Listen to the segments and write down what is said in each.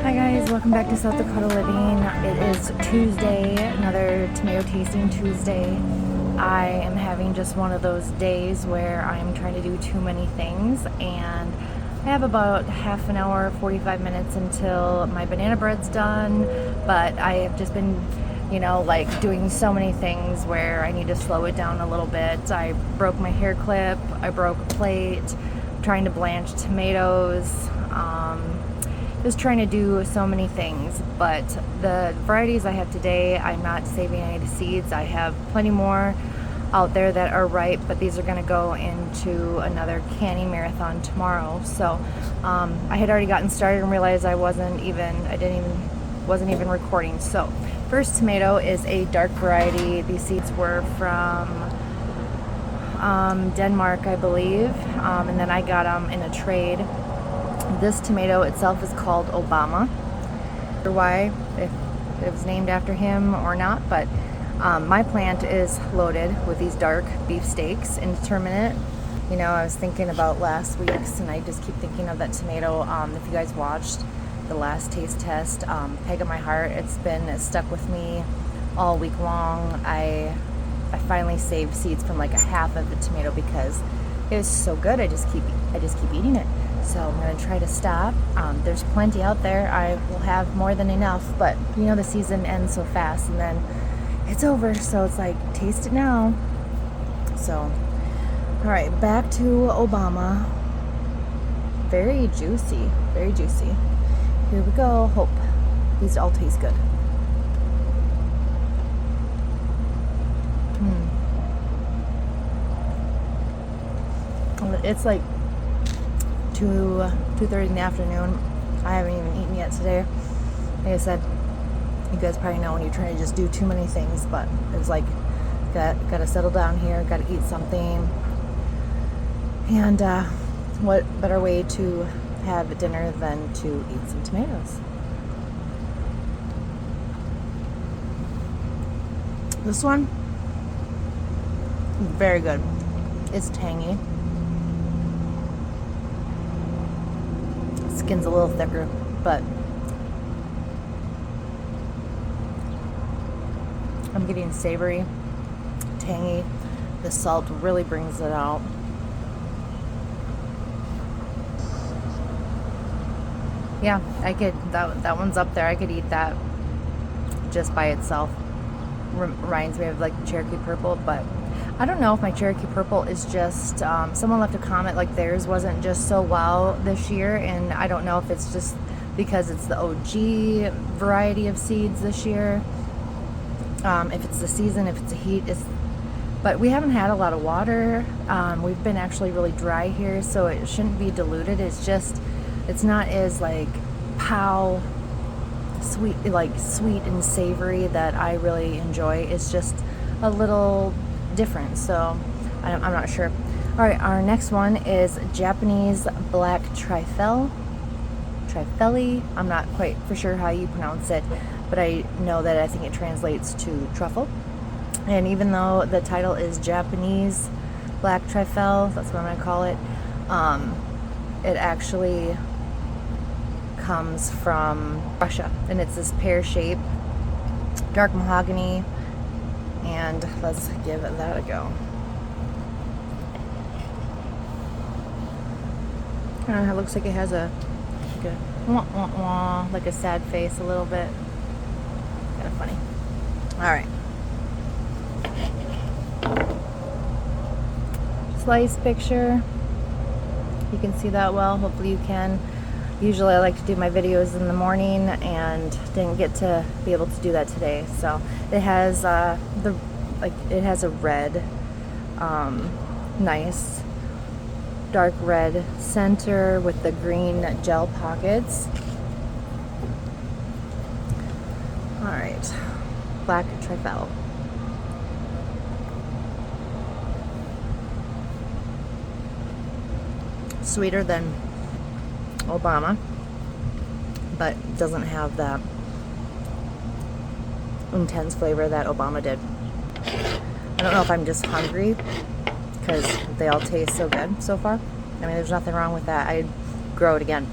Hi guys, welcome back to South Dakota Living. It is Tuesday, another tomato tasting Tuesday. I am having just one of those days where I'm trying to do too many things, and I have about half an hour, 45 minutes until my banana bread's done, but I have just been, like doing so many things where I need to slow it down a little bit. I broke my hair clip, I broke a plate, trying to blanch tomatoes, just trying to do so many things. But the varieties I have today, I'm not saving any seeds. I have plenty more out there that are ripe, but these are going to go into another canning marathon tomorrow. So I had already gotten started and realized wasn't even recording. So first tomato is a dark variety. These seeds were from Denmark, I believe, and then I got them in a trade. This tomato itself is called Obama. I don't know why, if it was named after him or not, but my plant is loaded with these dark beefsteaks, indeterminate. I was thinking about last week's, and I just keep thinking of that tomato. If you guys watched the last taste test, Peg of My Heart, it's stuck with me all week long. I finally saved seeds from like a half of the tomato because it was so good. I just keep eating it. So I'm going to try to stop. There's plenty out there. I will have more than enough, but the season ends so fast and then it's over. So it's like, taste it now. So, all right, back to Obama. Very juicy, very juicy. Here we go. Hope these all taste good. It's like 2:30 in the afternoon. I haven't even eaten yet today. Like I said, you guys probably know when you're trying to just do too many things, but it's like gotta settle down here, gotta eat something. And what better way to have dinner than to eat some tomatoes? This one, very good. It's tangy. Skin's a little thicker, but I'm getting savory, tangy. The salt really brings it out. Yeah, I could, that one's up there. I could eat that just by itself. Reminds me of like Cherokee Purple, but I don't know if my Cherokee Purple is just, someone left a comment like theirs wasn't just so wow this year, and I don't know if it's just because it's the OG variety of seeds this year, if it's the season, if it's the heat, but we haven't had a lot of water. We've been actually really dry here, so it shouldn't be diluted. It's not as like sweet and savory that I really enjoy. It's just a little different, so I'm not sure. All right, our next one is Japanese black trifell. I'm not quite for sure how you pronounce it, but I know that I think it translates to truffle. And even though the title is Japanese black trifell, that's what I'm gonna call it, it actually comes from Russia, and it's this pear shape, dark mahogany. And let's give that a go. It looks like it has like a sad face a little bit. Kind of funny. All right. Slice picture. You can see that well. Hopefully you can. Usually I like to do my videos in the morning and didn't get to be able to do that today. So it has it has a red, nice dark red center with the green gel pockets. All right, black trifell. Sweeter than Obama, but doesn't have that intense flavor that Obama did. I don't know if I'm just hungry because they all taste so good so far. I mean, there's nothing wrong with that. I'd grow it again.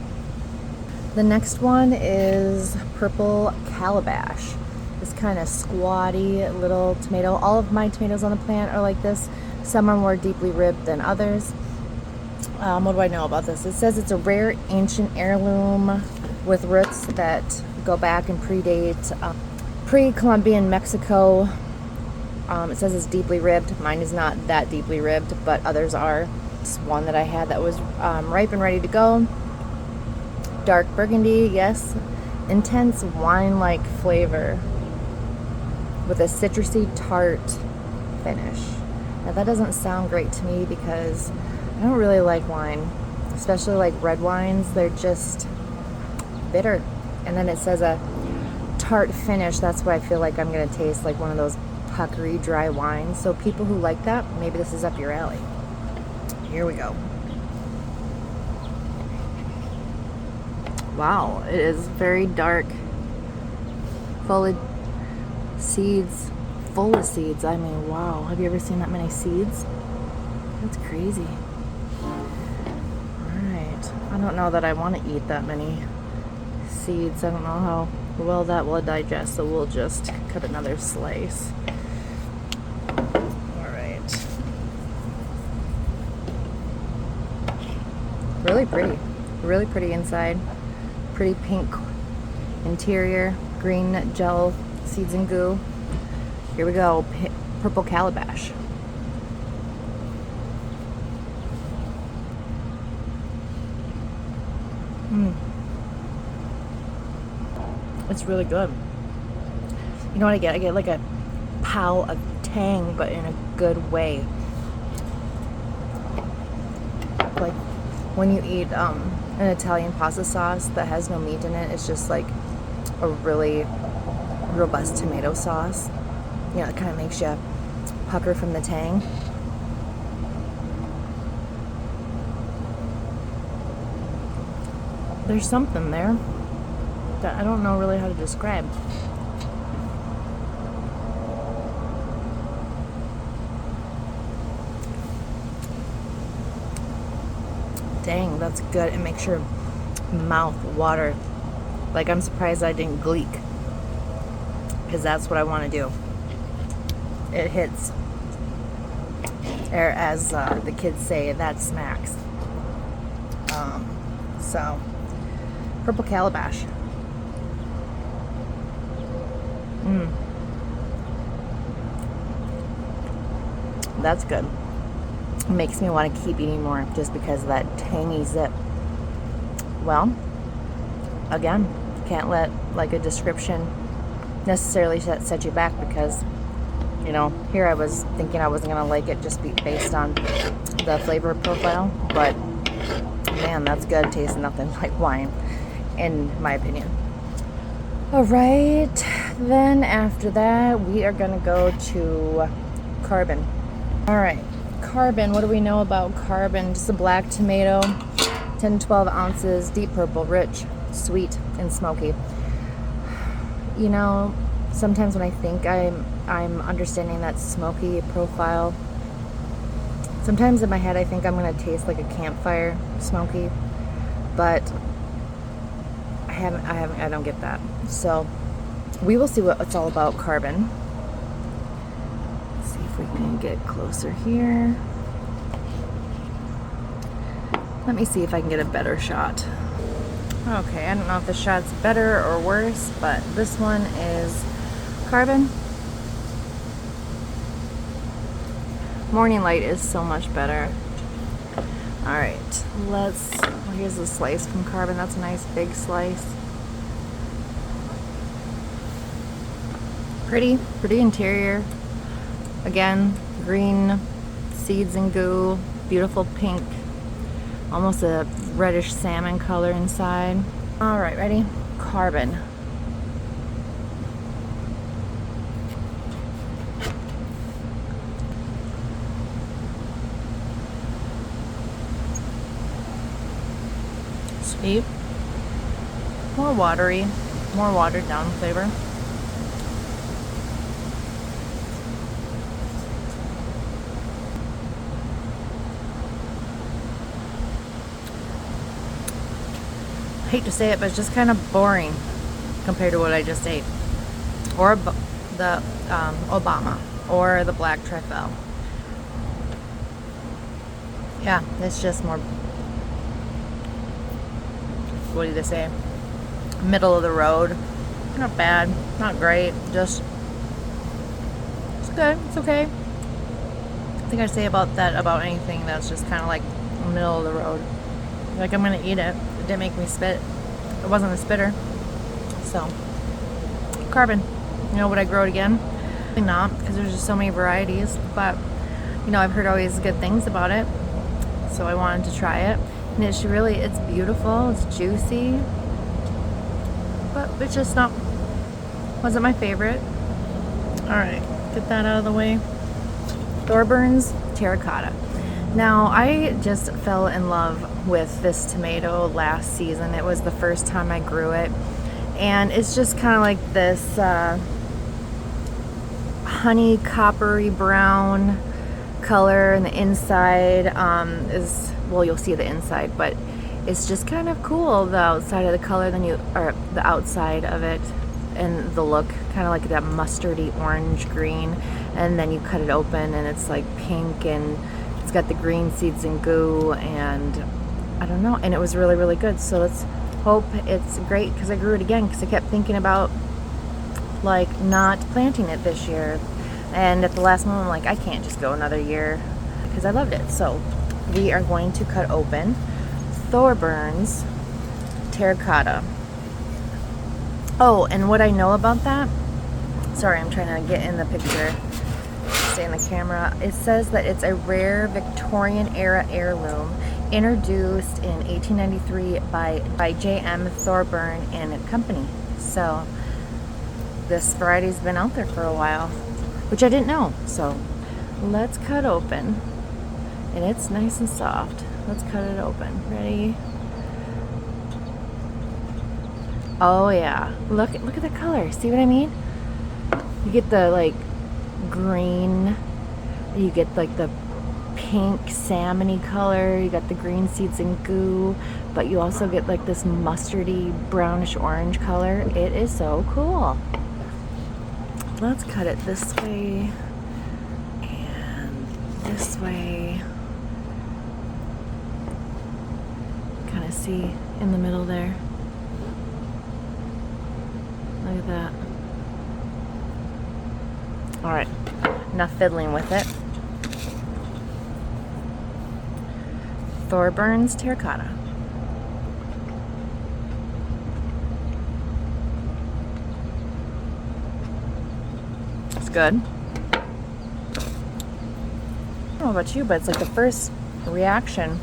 The next one is purple calabash. This kind of squatty little tomato. All of my tomatoes on the plant are like this. Some are more deeply ribbed than others. What do I know about this? It says it's a rare ancient heirloom with roots that go back and predate pre-Columbian Mexico. It says it's deeply ribbed. Mine is not that deeply ribbed, but others are. It's one that I had that was ripe and ready to go. Dark burgundy, yes. Intense wine-like flavor with a citrusy tart finish. Now that doesn't sound great to me because I don't really like wine, especially like red wines. They're just bitter. And then it says a tart finish. That's what I feel like I'm gonna taste, like one of those puckery dry wines. So people who like that, maybe this is up your alley. Here we go. Wow, it is very dark, full of seeds, I mean, wow, have you ever seen that many seeds? That's crazy. Alright, I don't know that I want to eat that many seeds. I don't know how well that will digest, so we'll just cut another slice. Alright. Really pretty inside. Pretty pink interior, green gel seeds and goo. Here we go, purple calabash. It's really good. You know what I get? I get like a pow of tang, but in a good way. Like when you eat an Italian pasta sauce that has no meat in it, it's just like a really robust tomato sauce. You know, it kind of makes you pucker from the tang. There's something there that I don't know really how to describe. Dang, that's good. It makes your mouth water. Like, I'm surprised I didn't gleek, because that's what I want to do. It hits, or as the kids say, that smacks. So, purple calabash. That's good. It makes me want to keep eating more just because of that tangy zip. Well, again, can't let like a description necessarily set you back, because you know, here I was thinking I wasn't gonna like it just based on the flavor profile, but man, that's good. It tastes nothing like wine, in my opinion. All right, then after that, we are gonna go to Carbon. All right, Carbon, what do we know about Carbon? Just a black tomato, 10 to 12 ounces, deep purple, rich, sweet, and smoky. You know, sometimes when I think I'm understanding that smoky profile, sometimes in my head I think I'm gonna taste like a campfire smoky, but I don't get that. So we will see what it's all about. Carbon. Let's see if we can get closer here. Let me see if I can get a better shot. Okay, I don't know if the shot's better or worse, but this one is Carbon. Morning light is so much better. All right, here's a slice from Carbon. That's a nice big slice. Pretty interior. Again, green seeds and goo, beautiful pink, almost a reddish salmon color inside. All right, ready? Carbon. Sweet, more watery, more watered down flavor. hate to say it, but it's just kind of boring compared to what I just ate. Or the Obama or the black trifell. Yeah, it's just more, what do they say? Middle of the road. Not bad, not great, just, it's good, it's okay. I think I say about that about anything that's just kind of like middle of the road. Like, I'm gonna eat it. It didn't make me spit. It wasn't a spitter. So, carbon. You know, would I grow it again? Probably not, because there's just so many varieties. But, you know, I've heard always good things about it. So I wanted to try it. And it's really, it's beautiful. It's juicy. But it's just not, wasn't my favorite. Alright, get that out of the way. Thorburn's terracotta. Now, I just fell in love with this tomato last season. It was the first time I grew it. And it's just kind of like this honey coppery brown color, and the inside is, well, you'll see the inside, but it's just kind of cool, the outside of the color, or the outside of it, and the look, kind of like that mustardy orange green, and then you cut it open and it's like pink, and it's got the green seeds and goo, and I don't know, and it was really, really good. So let's hope it's great, because I grew it again, because I kept thinking about like not planting it this year, and at the last moment I'm like, I can't just go another year, because I loved it. So we are going to cut open Thorburn's terracotta. Oh, and what I know about that, sorry, I'm trying to get in the picture, stay in the camera. It says that it's a rare Victorian era heirloom introduced in 1893 by J.M. Thorburn and Company. So this variety's been out there for a while, which I didn't know. So let's cut open, and it's nice and soft. Let's cut it open. Ready? Oh yeah, look at the color. See what I mean? You get the like green, you get like the pink salmony color, you got the green seeds and goo, but you also get like this mustardy brownish orange color. It is so cool. Let's cut it this way and this way. Kind of see in the middle there. Look at that. Alright, enough fiddling with it. Thorburn's terracotta. It's good. I don't know about you, but it's like the first reaction.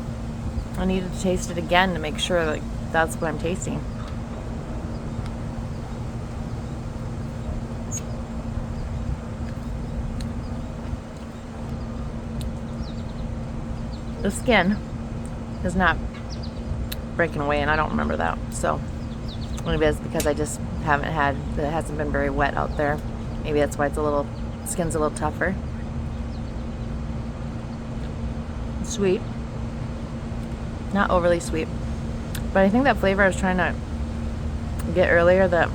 I needed to taste it again to make sure that that's what I'm tasting. The skin is not breaking away, and I don't remember that. So maybe it's because I just haven't had, it hasn't been very wet out there. Maybe that's why it's skin's a little tougher. Sweet. Not overly sweet. But I think that flavor I was trying to get earlier that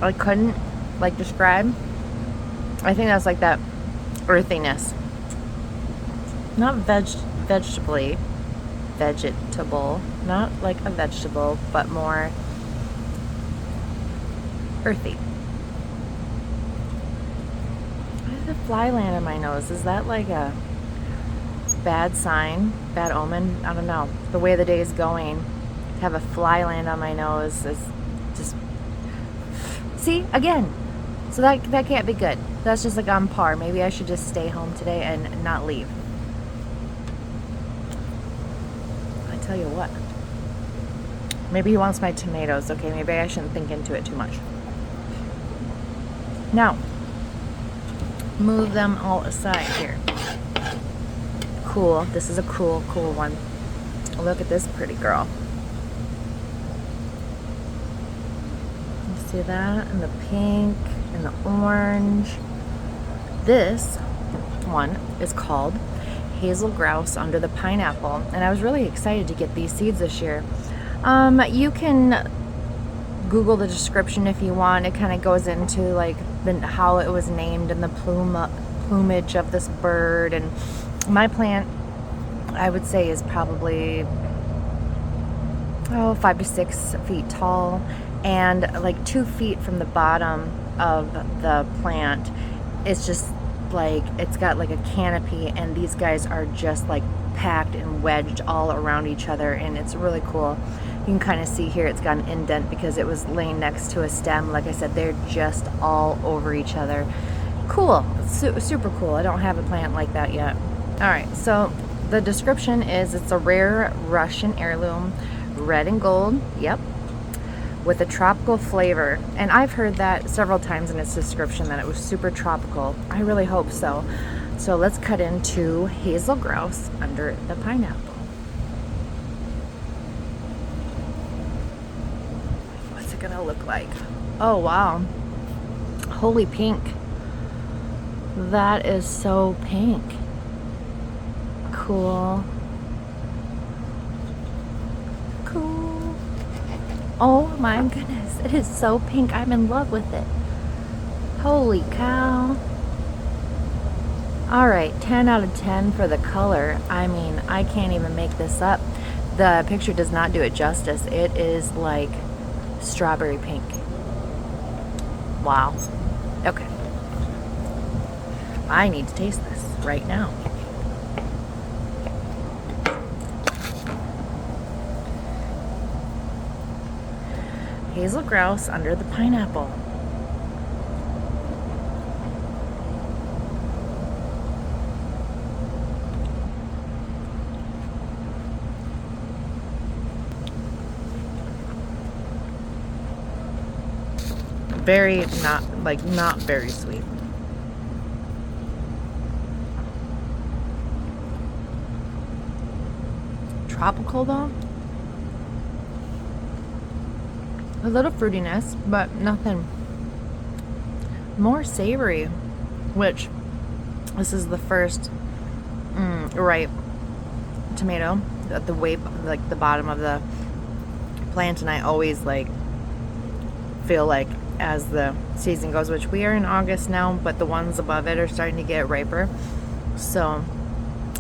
I couldn't like describe, I think that's like that earthiness. Not vegetable, not like a vegetable, but more earthy. Why did the fly land on my nose? Is that like a bad sign, bad omen? I don't know. The way the day is going, to have a fly land on my nose is just, see, again. So that can't be good. That's just like on par. Maybe I should just stay home today and not leave. Tell you what, maybe he wants my tomatoes. Okay, maybe I shouldn't think into it too much. Now, move them all aside here. Cool. This is a cool one. Look at this pretty girl. You see that? And the pink and the orange. This one is called Hazel Grouse under the pineapple, and I was really excited to get these seeds this year. You can Google the description if you want. It kind of goes into like how it was named and the plumage of this bird. And my plant, I would say, is probably 5 to 6 feet tall, and like 2 feet from the bottom of the plant, it's just like it's got like a canopy, and these guys are just like packed and wedged all around each other, and it's really cool. You can kind of see here it's got an indent because it was laying next to a stem. Like I said, they're just all over each other. Cool. Super cool. I don't have a plant like that yet. All right, so the description is it's a rare Russian heirloom, red and gold, yep, with a tropical flavor. And I've heard that several times in its description that it was super tropical. I really hope so. So let's cut into Hazel Grouse under the pineapple. What's it gonna look like? Oh wow, holy pink. That is so pink. Cool. Cool. Oh my goodness, it is so pink. I'm in love with it. Holy cow. All right, 10 out of 10 for the color. I mean, I can't even make this up. The picture does not do it justice. It is like strawberry pink. Wow. Okay. I need to taste this right now. Hazel Grouse under the pineapple. Very not very sweet. Tropical though. A little fruitiness, but nothing. More savory, which this is the first ripe tomato at the way, like the bottom of the plant, and I always like feel like as the season goes, which we are in August now, but the ones above it are starting to get riper. So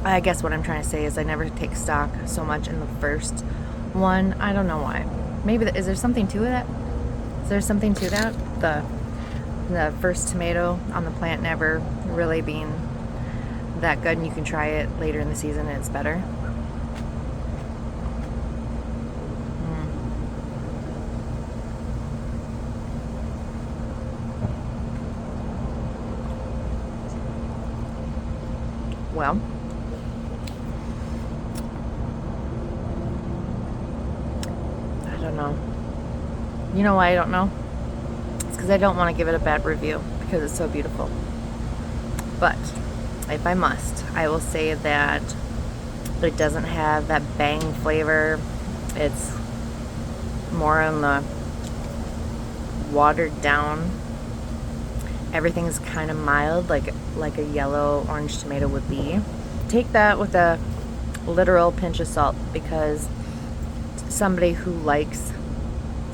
I guess what I'm trying to say is I never take stock so much in the first one. I don't know why. Maybe is there something to that? Is there something to that? The first tomato on the plant never really being that good, and you can try it later in the season and it's better. Well, I don't know. You know why I don't know? It's because I don't want to give it a bad review because it's so beautiful. But if I must, I will say that it doesn't have that bang flavor. It's more on the watered down. Everything's kind of mild, like a yellow orange tomato would be. Take that with a literal pinch of salt, because somebody who likes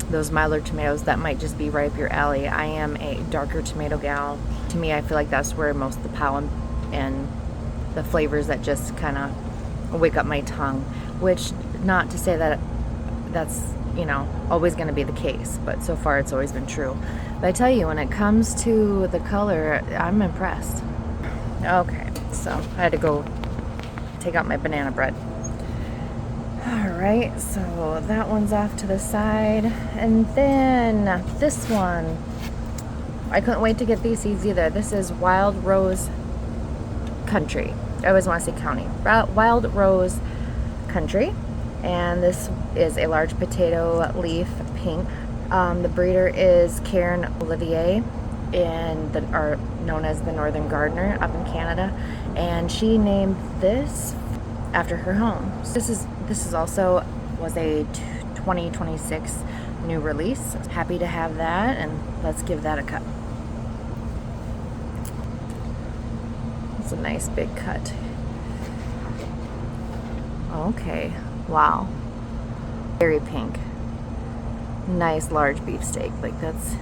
those milder tomatoes, that might just be right up your alley. I am a darker tomato gal. To me, I feel like that's where most of the pollen and the flavors that just kind of wake up my tongue, which, not to say that that's, you know, always going to be the case, but so far it's always been true. But I tell you, when it comes to the color, I'm impressed. Okay, so I had to go take out my banana bread. Alright, so that one's off to the side. And then this one, I couldn't wait to get these seeds either. This is Wild Rose Country. I always want to say county. Wild Rose Country. And this is a large potato leaf pink. The breeder is Karen Olivier, are known as the Northern Gardener up in Canada, and she named this after her home. This is also was a 2026 new release. Happy to have that, and let's give that a cut. It's a nice big cut. Okay, wow. Very pink. Nice large beefsteak. Like that's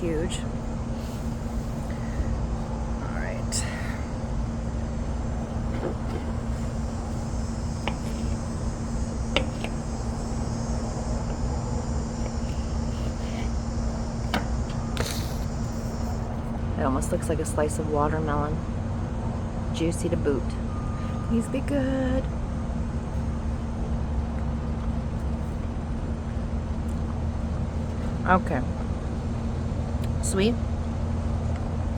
huge. All right. It almost looks like a slice of watermelon. Juicy to boot. These be good. Okay. Sweet.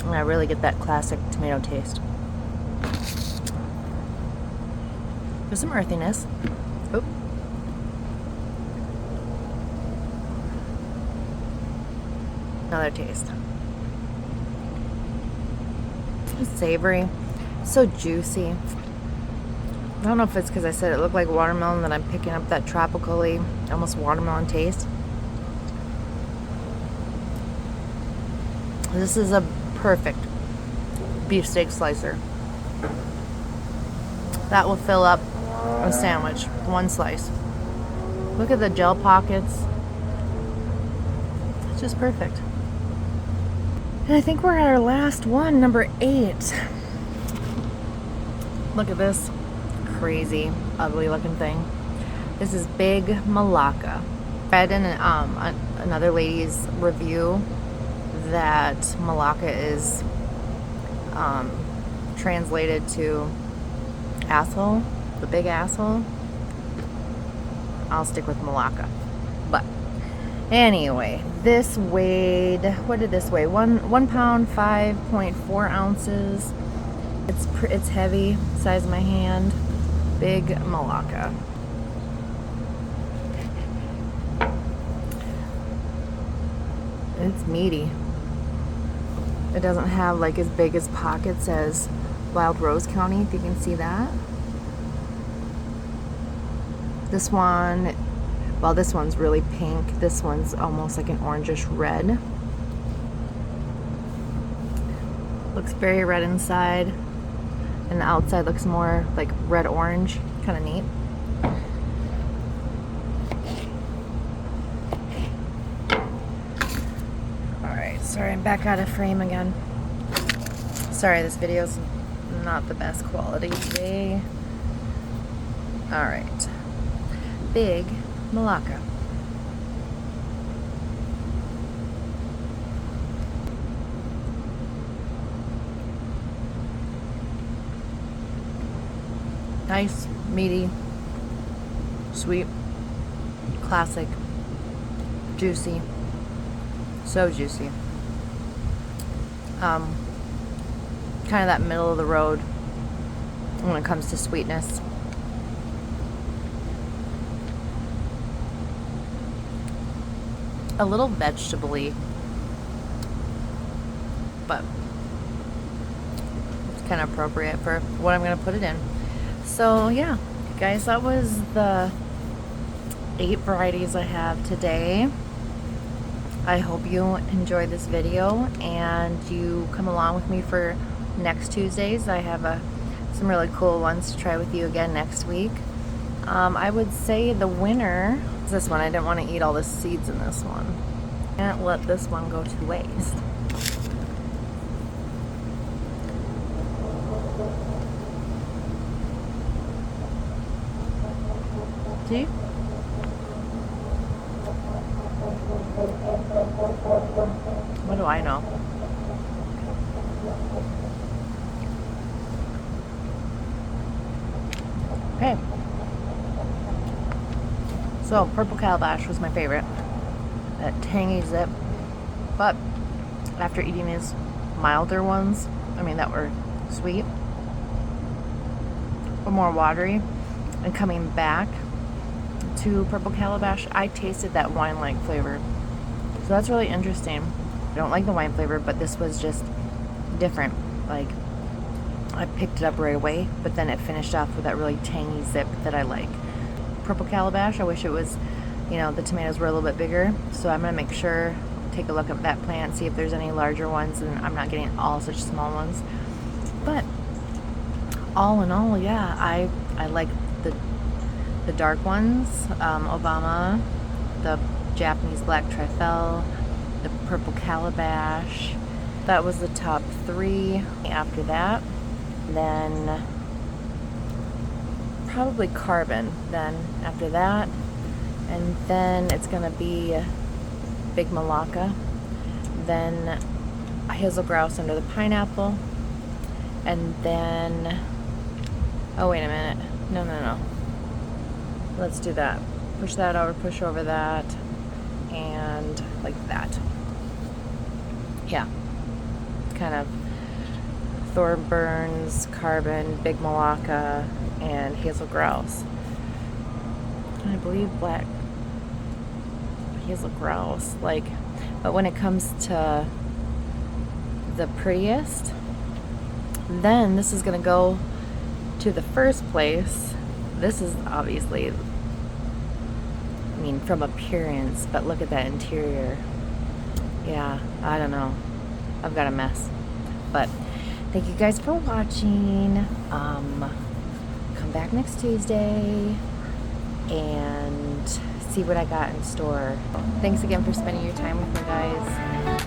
And I really get that classic tomato taste. There's some earthiness. Oop. Another taste. It's savory. So juicy. I don't know if it's because I said it looked like watermelon that I'm picking up that tropically, almost watermelon taste. This is a perfect beefsteak slicer. That will fill up a sandwich, one slice. Look at the gel pockets. It's just perfect. And I think we're at our last one, number 8. Look at this crazy, ugly looking thing. This is Big Malaca. I read in another lady's review that Malaca is translated to asshole, the big asshole. I'll stick with Malaca. But anyway, this weighed, what did this weigh? 1 pound, 5.4 ounces. It's heavy, size of my hand. Big Malaca. It's meaty. It doesn't have like as big as pockets as Wild Rose County, if you can see that. This one, well, this one's really pink. This one's almost like an orangish red. Looks very red inside, and the outside looks more like red-orange. Kind of neat. Alright, sorry, I'm back out of frame again. Sorry, this video's not the best quality today. Alright. Big Malaca. Nice, meaty, sweet, classic, juicy, so juicy. Kind of that middle of the road when it comes to sweetness. A little vegetable-y, but it's kind of appropriate for what I'm going to put it in. So yeah, guys, that was the 8 varieties I have today. I hope you enjoyed this video and you come along with me for next Tuesdays. I have some really cool ones to try with you again next week. I would say the winner is this one. I didn't want to eat all the seeds in this one. Can't let this one go to waste. See? What do I know? Okay. So, purple calabash was my favorite. That tangy zip. But after eating these milder ones, that were sweet, but more watery, and coming back to purple calabash, I tasted that wine-like flavor. So that's really interesting. I don't like the wine flavor, but this was just different. Like, I picked it up right away, but then it finished off with that really tangy zip that I like. Purple calabash, I wish it was, the tomatoes were a little bit bigger. So I'm going to make sure, take a look at that plant, see if there's any larger ones, and I'm not getting all such small ones. But all in all, yeah, I like the dark ones, Obama, the Japanese black trifell, the purple calabash. That was the top 3. After that, then probably carbon. Then after that, and then it's gonna be big Malaca, then Hazel Grouse under the pineapple, and then, oh wait a minute, no. Let's do that. Push that over, push over that, and like that. Yeah. Kind of Thorburns, carbon, big Malaca, and Hazel Grouse. And I believe black Hazel Grouse. Like, but when it comes to the prettiest, then this is gonna go to the first place. This is obviously, I mean, from appearance, but look at that interior. Yeah, I don't know. I've got a mess. But thank you guys for watching. Come back next Tuesday and see what I got in store. Thanks again for spending your time with me, guys.